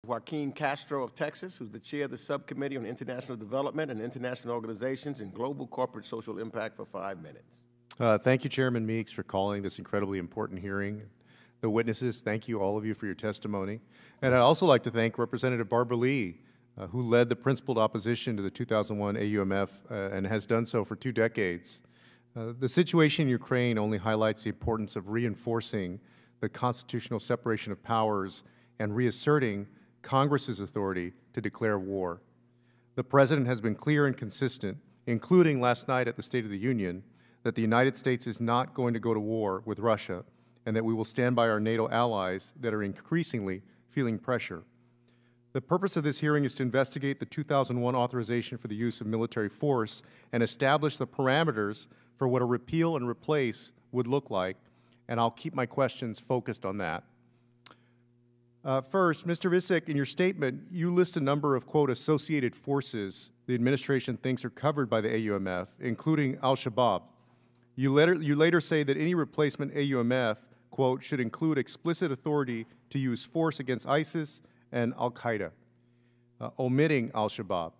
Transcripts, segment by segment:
Joaquin Castro of Texas, who's the chair of the Subcommittee on International Development and International Organizations and Global Corporate Social Impact, for 5 minutes. Thank you, Chairman Meeks, for calling this incredibly important hearing. The witnesses, thank you, all of you, for your testimony. And I'd also like to thank Representative Barbara Lee, who led the principled opposition to the 2001 AUMF and has done so for 2 decades. The situation in Ukraine only highlights the importance of reinforcing the constitutional separation of powers and reasserting Congress's authority to declare war. The President has been clear and consistent, including last night at the State of the Union, that the United States is not going to go to war with Russia and that we will stand by our NATO allies that are increasingly feeling pressure. The purpose of this hearing is to investigate the 2001 authorization for the use of military force and establish the parameters for what a repeal and replace would look like, and I'll keep my questions focused on that. First, Mr. Visick, in your statement, you list a number of, quote, associated forces the administration thinks are covered by the AUMF, including al-Shabaab. You later say that any replacement AUMF, quote, should include explicit authority to use force against ISIS and al-Qaeda, omitting al-Shabaab.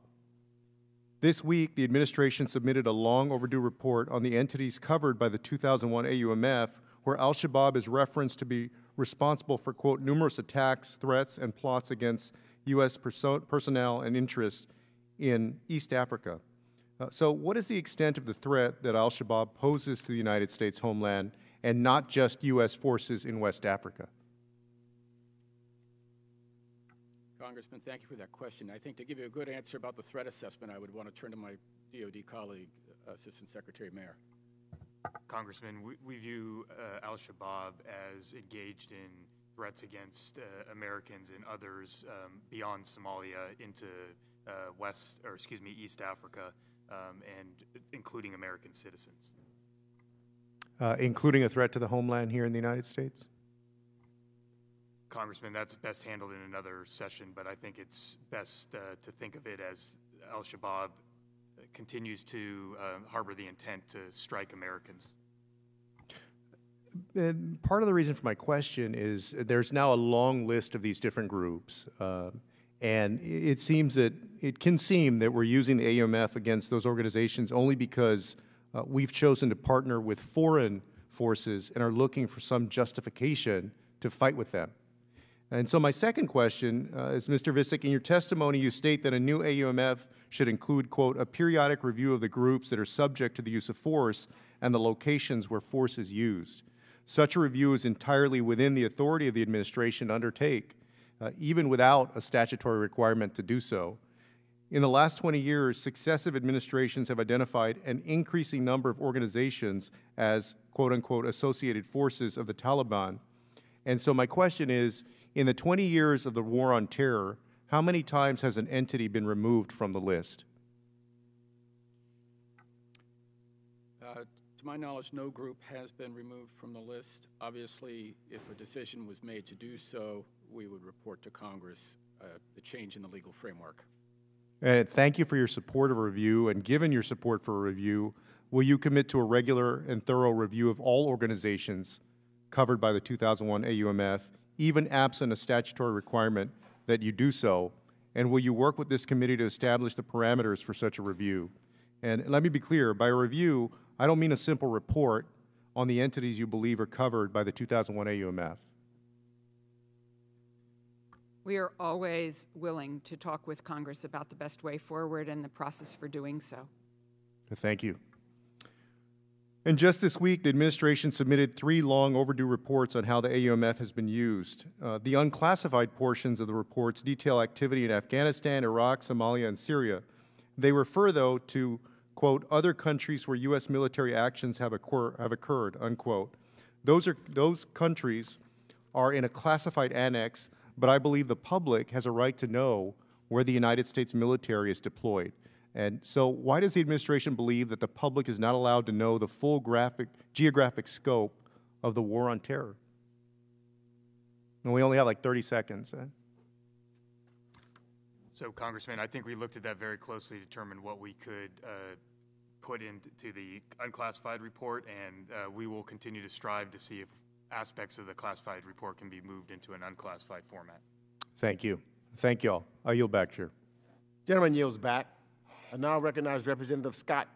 This week, the administration submitted a long overdue report on the entities covered by the 2001 AUMF, where al-Shabaab is referenced to be responsible for, quote, numerous attacks, threats, and plots against U.S. personnel and interests in East Africa. So what is the extent of the threat that al-Shabaab poses to the United States homeland and not just U.S. forces in West Africa? Congressman, thank you for that question. I think to give you a good answer about the threat assessment, I would want to turn to my DOD colleague, Assistant Secretary Mayer. Congressman, we view al-Shabaab as engaged in threats against Americans and others beyond Somalia into East Africa, and including American citizens. Including a threat to the homeland here in the United States? Congressman, that's best handled in another session, but I think it's best to think of it as al-Shabaab continues to harbor the intent to strike Americans. And part of the reason for my question is there's now a long list of these different groups, and it can seem that we're using the AUMF against those organizations only because we've chosen to partner with foreign forces and are looking for some justification to fight with them. And so my second question is, Mr. Visick, in your testimony you state that a new AUMF should include, quote, a periodic review of the groups that are subject to the use of force and the locations where force is used. Such a review is entirely within the authority of the administration to undertake, even without a statutory requirement to do so. In the last 20 years, successive administrations have identified an increasing number of organizations as, quote unquote, associated forces of the Taliban. And so my question is, in the 20 years of the war on terror, how many times has an entity been removed from the list? To my knowledge, no group has been removed from the list. Obviously, if a decision was made to do so, we would report to Congress the change in the legal framework. And thank you for your support of a review, and given your support for a review, will you commit to a regular and thorough review of all organizations covered by the 2001 AUMF, even absent a statutory requirement that you do so? And will you work with this committee to establish the parameters for such a review? And let me be clear, by a review, I don't mean a simple report on the entities you believe are covered by the 2001 AUMF. We are always willing to talk with Congress about the best way forward and the process for doing so. Thank you. And just this week, the administration submitted 3 long overdue reports on how the AUMF has been used. The unclassified portions of the reports detail activity in Afghanistan, Iraq, Somalia, and Syria. They refer, though, to, quote, other countries where U.S. military actions have occurred, unquote. Those countries are in a classified annex, but I believe the public has a right to know where the United States military is deployed. And so why does the administration believe that the public is not allowed to know the full geographic scope of the war on terror? And we only have like 30 seconds. So, Congressman, I think we looked at that very closely to determine what we could put into the unclassified report, and we will continue to strive to see if aspects of the classified report can be moved into an unclassified format. Thank you. Thank you all. I yield back, Chair. Gentleman yields back. I now recognize Representative Scott